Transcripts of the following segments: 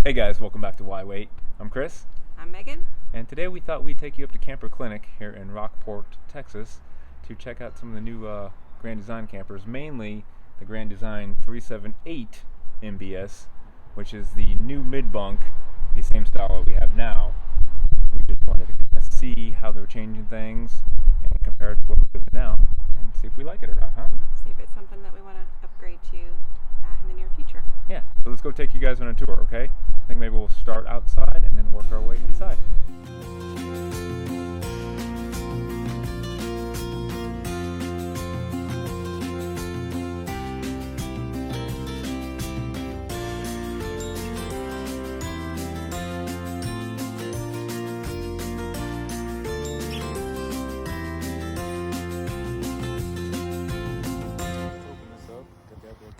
Hey guys, welcome back to Why Wait. I'm Chris. I'm Megan. And today we thought we'd take you up to Camper Clinic here in Rockport, Texas to check out some of the new Grand Design campers, mainly the Grand Design 378Mbs, which is the new mid-bunk, the same style that we have now. We just wanted to kind of see how they're changing things and compare it to what we live in now and see if we like it or not, huh? See if it's something that we want to upgrade to in the near future. Yeah, so let's go take you guys on a tour, okay? I think maybe we'll start outside and then work our way inside.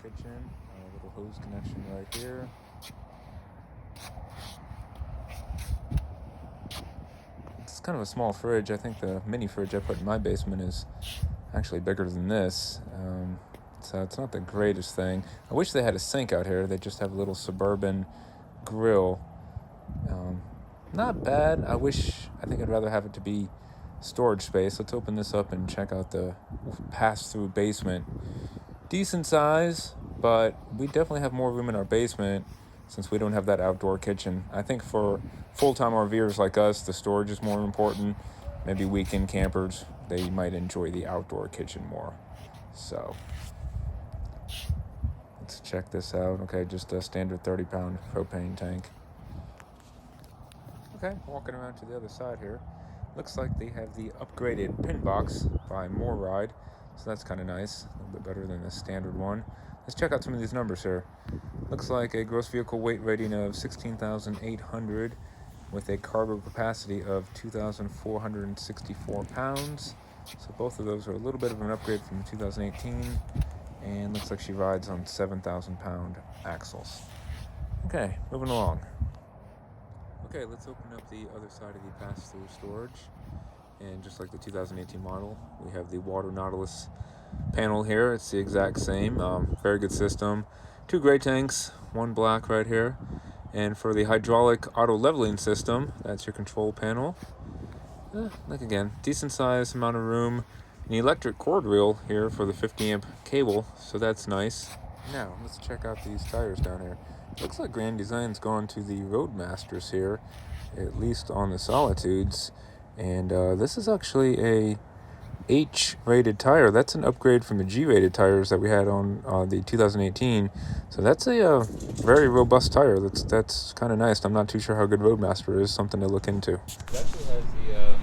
Kitchen, a little hose connection right here. It's kind of a small fridge. I think the mini fridge I put in my basement is actually bigger than this, so it's not the greatest thing. I wish they had a sink out here. They just have a little suburban grill. Not bad. I think I'd rather have it to be storage space. Let's open this up and check out the pass-through basement. Decent size, but we definitely have more room in our basement since we don't have that outdoor kitchen. I think for full-time RVers like us, the storage is more important. Maybe weekend campers, they might enjoy the outdoor kitchen more. So let's check this out. Okay, just a standard 30-pound propane tank. Okay, walking around to the other side here. Looks like they have the upgraded pin box by More Ride. So that's kind of nice, a little bit better than the standard one. Let's check out some of these numbers here. Looks like a gross vehicle weight rating of 16,800 with a cargo capacity of 2,464 pounds. So both of those are a little bit of an upgrade from 2018. And looks like she rides on 7,000 pound axles. Okay, moving along. Okay, let's open up the other side of the pass-through storage. And just like the 2018 model, we have the Water Nautilus panel here. It's the exact same. Very good system. 2 gray tanks, 1 black right here. And for the hydraulic auto leveling system, that's your control panel. Like again, decent size amount of room. An electric cord reel here for the 50 amp cable, so that's nice. Now, let's check out these tires down here. Looks like Grand Design's gone to the Roadmasters here, at least on the Solitudes. And this is actually a H-rated tire. That's an upgrade from the G-rated tires that we had on the 2018. So that's a very robust tire. That's kind of nice. I'm not too sure how good Roadmaster is. Something to look into. It actually has the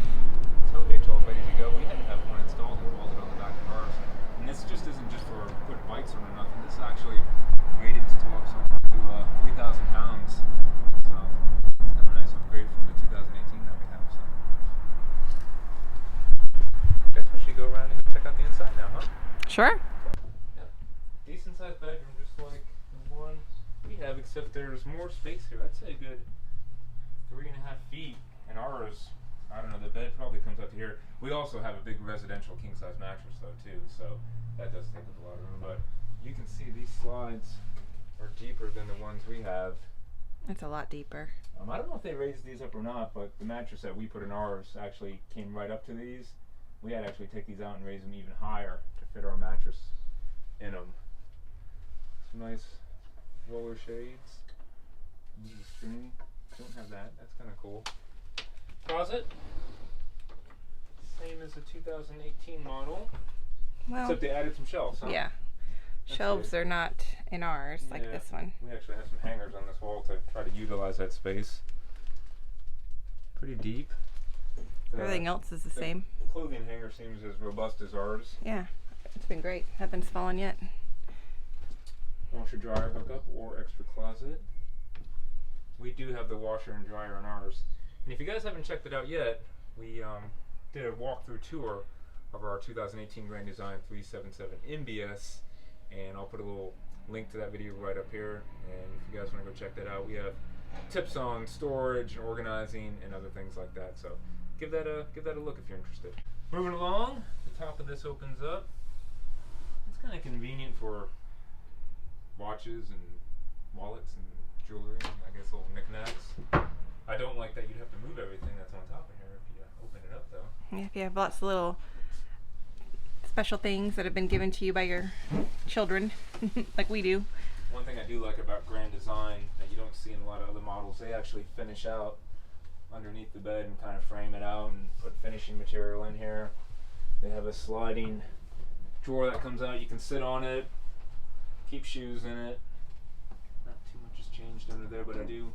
tow hitch all ready to go. We had to have one installed and welded on the back of ours. And this just isn't just for putting bikes on or nothing. This is actually rated to tow up to 3,000 pounds. So it's kind of a nice upgrade from the 2018 that we have. So I guess we should go around and go check out the inside now, huh? Sure. Yeah. Decent sized bedroom, just like the one we have, except there's more space here. I'd say a good 3.5 feet. And ours, I don't know, the bed probably comes up to here. We also have a big residential king size mattress though too, so that does take up a lot of room. But you can see these slides are deeper than the ones we have. It's a lot deeper. I don't know if they raised these up or not, but the mattress that we put in ours actually came right up to these. We had to actually take these out and raise them even higher to fit our mattress in them. Some nice roller shades. This is a screen. Don't have that. That's kind of cool. Closet. Same as the 2018 model. Well, except they added some shelves, huh? yeah. That's Shelves good. are not in ours like Yeah. this one. We actually have some hangers on this wall to try to utilize that space. Pretty deep. Everything else is the same. Clothing hanger seems as robust as ours. Yeah, it's been great. Nothing's fallen yet. Washer dryer hookup or extra closet. We do have the washer and dryer on ours. And if you guys haven't checked it out yet, we did a walkthrough tour of our 2018 Grand Design 377Mbs, and I'll put a little link to that video right up here. And if you guys want to go check that out, we have tips on storage and organizing and other things like that. So give that a look if you're interested. Moving along, the top of this opens up. It's kind of convenient for watches and wallets and jewelry, and I guess little If you have lots of little special things that have been given to you by your children, like we do. One thing I do like about Grand Design that you don't see in a lot of other models, they actually finish out underneath the bed and kind of frame it out and put finishing material in here. They have a sliding drawer that comes out. You can sit on it, keep shoes in it. Not too much has changed under there, but I do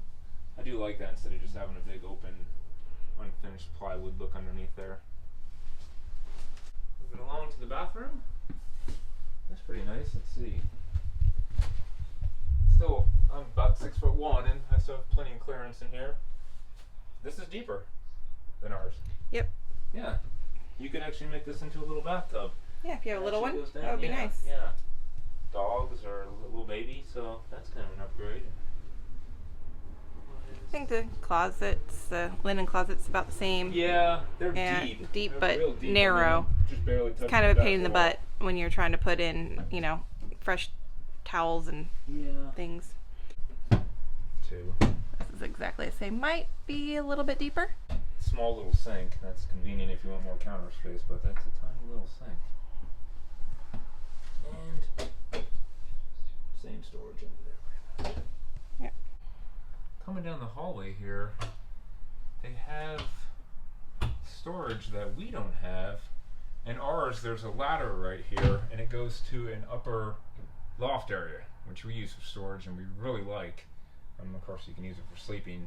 like that instead of just having a big open, unfinished plywood look underneath there. Moving along to the bathroom. That's pretty nice. Let's see. Still, I'm about 6'1" and I still have plenty of clearance in here. This is deeper than ours. Yep. Yeah. You can actually make this into a little bathtub. Yeah, if you have a little one, Goes down. that would be Yeah, nice. Yeah. Dogs or a little baby, so that's kind of an upgrade. I think the closets, the linen closet's about the same. Yeah, they're And deep, They're but real deep. narrow. I mean, just barely touch It's kind of a pain in the wall. butt when you're trying to put in, you know, fresh towels and things. Two. This is exactly the same. Might be a little bit deeper. Small little sink. That's convenient if you want more counter space, but that's a tiny little sink. And same storage under there. Yeah. Coming down the hallway here, they have storage that we don't have. In ours, there's a ladder right here, and it goes to an upper loft area, which we use for storage and we really like. Of course, you can use it for sleeping.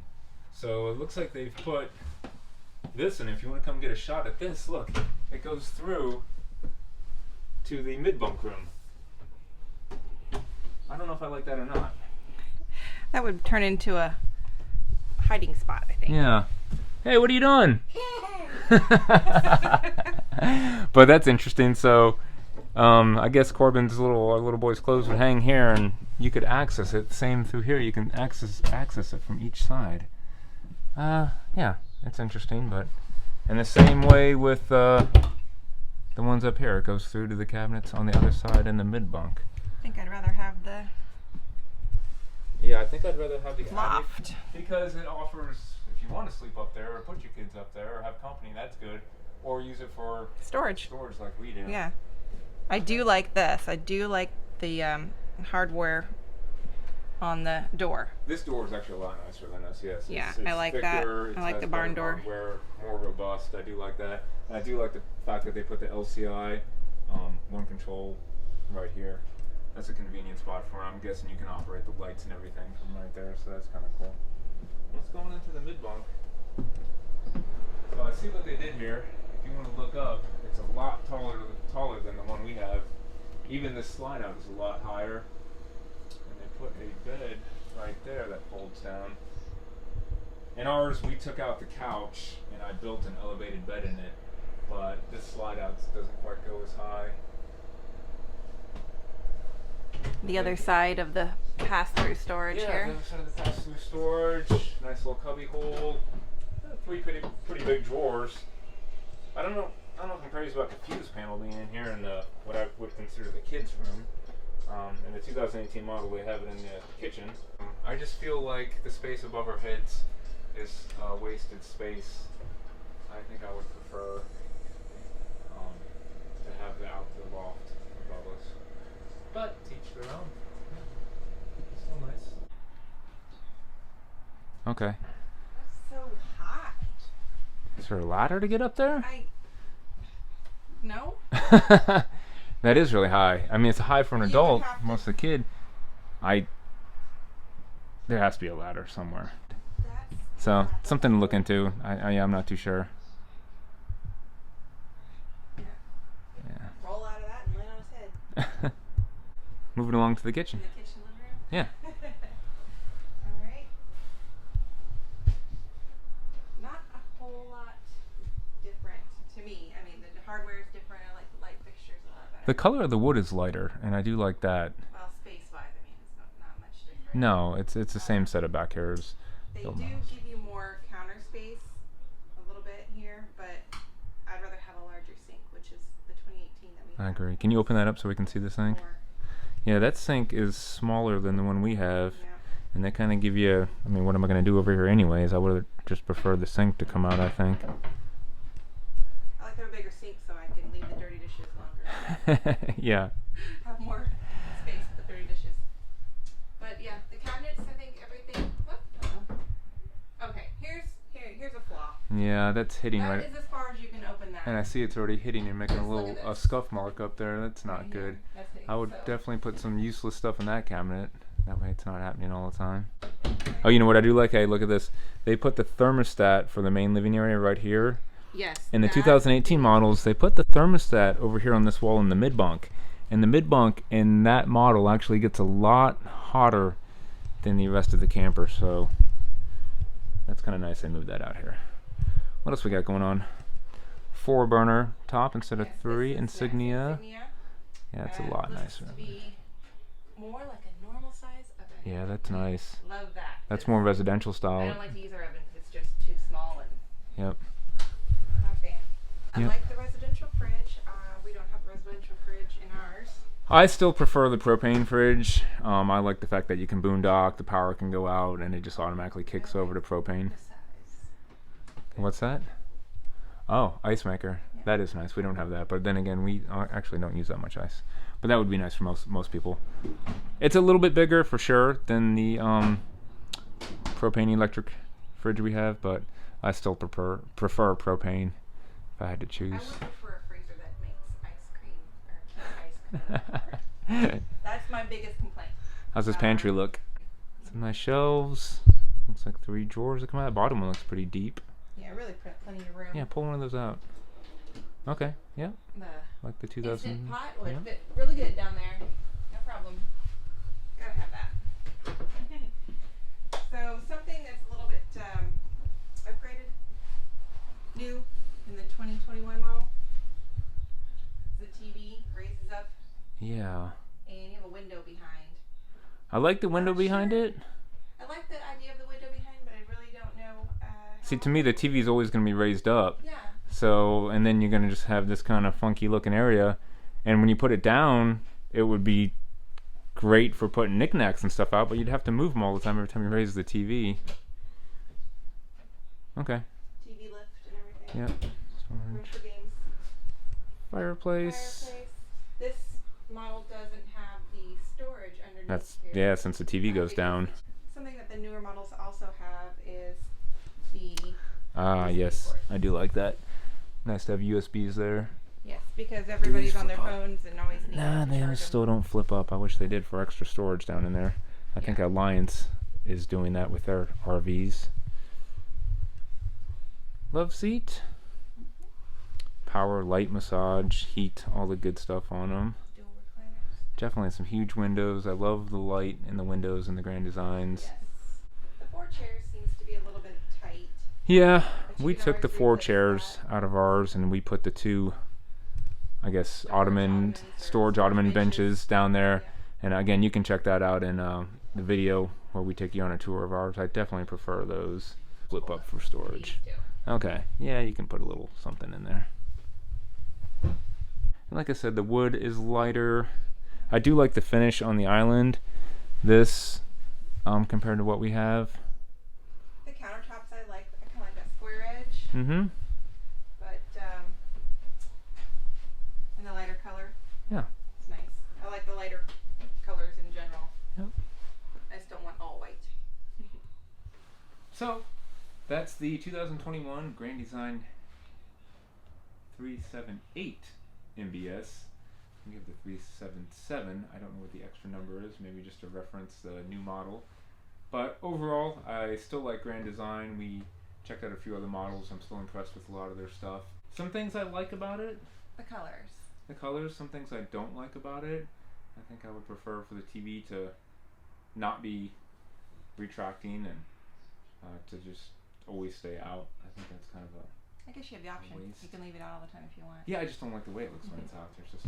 So it looks like they've put this in. If you want to come get a shot at this, look, it goes through to the mid-bunk room. I don't know if I like that or not. That would turn into a hiding spot, I think. Yeah. Hey, what are you doing? But that's interesting. So I guess Corbin's little boy's clothes would hang here, and you could access it. Same through here. You can access it from each side. Yeah, it's interesting. But in the same way with the ones up here, it goes through to the cabinets on the other side in the mid bunk. I think I'd rather have the Yeah, I think I'd rather have the loft. attic because it offers, if you want to sleep up there or put your kids up there or have company, that's good. Or use it for Storage. storage like we do. Yeah. I do like this. I do like the hardware on the door. This door is actually a lot nicer than us, yes. Yeah, It's I like that. thicker, I like has the barn better door. hardware, more robust. I do like that. And I do like the fact that they put the LCI one control right here. That's a convenient spot for it. I'm guessing you can operate the lights and everything from right there, so that's kind of cool. Let's go into the mid bunk. So I see what they did here. If you want to look up, it's a lot taller than the one we have. Even this slide out is a lot higher. And they put a bed right there that folds down. In ours, we took out the couch and I built an elevated bed in it, but this slide out doesn't quite go as high. The other side of the pass-through storage Yeah, here. the other side of the pass-through storage, nice little cubby hole, three pretty big drawers. I don't know if I'm crazy about the fuse panel being in here in the what I would consider the kids' room. In the 2018 model, they have it in the kitchen. I just feel like the space above our heads is wasted space. I think I would prefer to have the loft above us. But teach their own. Yeah. Still nice. Okay. That's so high. Is there a ladder to get up there? No? That is really high. I mean, it's high for an You adult. would have to- Most of the kid. There has to be a ladder somewhere. So something to look into. I'm not too sure. Yeah. Roll out of that and land on his head. Moving along to the kitchen. In the kitchen living room? Yeah. Alright. Not a whole lot different to me. I mean, the hardware is different. I like the light fixtures a lot better. The color of the wood is lighter, and I do like that. Well, space-wise, I mean, it's not much different. No, it's the same set of back hairs. They Built do in the house. give you more counter space a little bit here, but I'd rather have a larger sink, which is the 2018 that we I have. agree. Can you open that up so we can see the sink? More. Yeah, that sink is smaller than the one we have. Yeah. And they kind of give you, I mean, what am I going to do over here anyways? I would have just preferred the sink to come out, I think. I like Yeah. Have more space to put 30 dishes. But yeah, the cabinets, I think everything. What? Okay, here's a flaw. Yeah, that's hitting That right. is as far as you can open that. And I see it's already hitting and making Just a look little at this. scuff mark up there. That's not Right good. here. That's hitting, I would so. definitely put some useless stuff in that cabinet. That way it's not happening all the time. Oh, you know what I do like? Hey, look at this. They put the thermostat for the main living area right here. Yes. In the 2018 models, they put the thermostat over here on this wall in the mid bunk. And the mid bunk in that model actually gets a lot hotter than the rest of the camper. So that's kind of nice. I moved that out here. What else we got going on? 4 burner top instead of 3. Insignia. Yeah, it's a lot nicer. To be more like a normal size oven. Yeah, that's nice. Love that. That's more residential I style. don't like to use our oven because it's just too small and Yep. not a fan. I Yep. like the residential fridge. We don't have a residential fridge in ours. I still prefer the propane fridge. I like the fact that you can boondock, the power can go out, and it just automatically kicks over to propane. The size. What's that? Oh, ice maker. Yeah. That is nice. We don't have that, but then again, we actually don't use that much ice. But that would be nice for most people. It's a little bit bigger for sure than the propane electric fridge we have, but I still prefer propane if I had to choose. I would prefer a freezer that makes ice cream. That's my biggest complaint. How's this pantry look? Some nice shelves. Looks like 3 drawers that come out. The bottom one looks pretty deep. Yeah, really plenty of room. Yeah, pull one of those out. Okay, yeah. The like the 2000. Instant pot would yeah. fit really good down there. No problem. Gotta have that. So something that's a little bit upgraded, new in the 2021 model. The TV raises up. Yeah. And you have a window behind. I like the window behind it. I like the idea of the window behind, but I really don't know. See, to me, the TV is always going to be raised up. Yeah. So, and then you're going to just have this kind of funky looking area. And when you put it down, it would be great for putting knickknacks and stuff out, but you'd have to move them all the time every time you raise the TV. Okay. TV lift and everything. Yep. Room for games. Fireplace. This model doesn't have the storage underneath. That's here. yeah, since the TV goes down. Something that the newer models also have is the yes, port. I do like that. Nice to have USBs there. Yes, because everybody's on their phones and always needs Nah, to they charge still them. don't flip up. I wish they did for extra storage down in there. I think Alliance is doing that with their RVs. Love seat. Power, light massage, heat, all the good stuff on them. Dual recliners. Definitely some huge windows. I love the light in the windows and the Grand Designs. Yes. The 4 chairs seems to be a little bit tight. Yeah, But we you can took the always 4 replace chairs that. out of ours and we put the 2, I guess, ottomans or storage ottoman benches down there. Yeah. And again, you can check that out in the video where we take you on a tour of ours. I definitely prefer those. Flip up for storage. These two. Okay, yeah, you can put a little something in there. And like I said, the wood is lighter. I do like the finish on the island. This, compared to what we have. The countertops I like. I kind of like that square edge. Mm-hmm. But and the lighter color. Yeah. It's nice. I like the lighter colors in general. Yep. I just don't want all white. So, that's the 2021 Grand Design 378 MBS. We have the 377. I don't know what the extra number is. Maybe just to reference the new model. But overall, I still like Grand Design. We checked out a few other models. I'm still impressed with a lot of their stuff. Some things I like about it. The colors. The colors. Some things I don't like about it. I think I would prefer for the TV to not be retracting and to just always stay out. I think that's kind of a I guess you have the option. waste. You can leave it out all the time if you want. Yeah, I just don't like the way it looks when it's out. There's just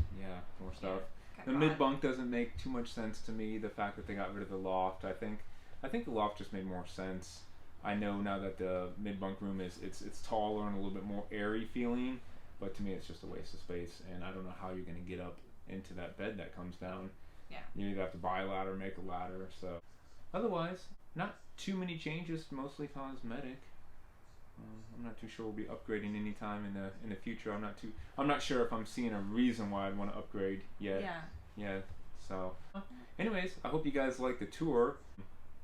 more stuff. Kinda The odd. mid bunk doesn't make too much sense to me. The fact that they got rid of the loft, I think the loft just made more sense. I know now that the mid bunk room it's taller and a little bit more airy feeling, but to me it's just a waste of space. And I don't know how you're going to get up into that bed that comes down. Yeah. You either have to buy a ladder, or make a ladder. So otherwise, not too many changes. Mostly cosmetic. I'm not too sure we'll be upgrading anytime in the future. I'm not sure if I'm seeing a reason why I'd want to upgrade yet. Yeah. So, anyways, I hope you guys like the tour.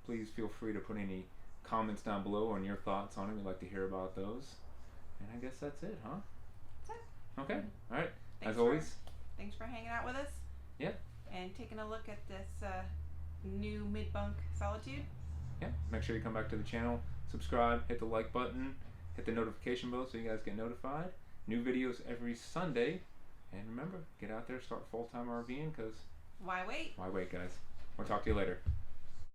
Please feel free to put any comments down below on your thoughts on it. We'd like to hear about those. And I guess that's it, huh? That's it. Okay. All right. Thanks As always. Thanks for hanging out with us. Yeah. And taking a look at this new mid-bunk Solitude. Yeah. Make sure you come back to the channel, subscribe, hit the like button, hit the notification bell so you guys get notified. New videos every Sunday. And remember, get out there, start full-time RVing, because Why wait? why wait, guys? We'll talk to you later.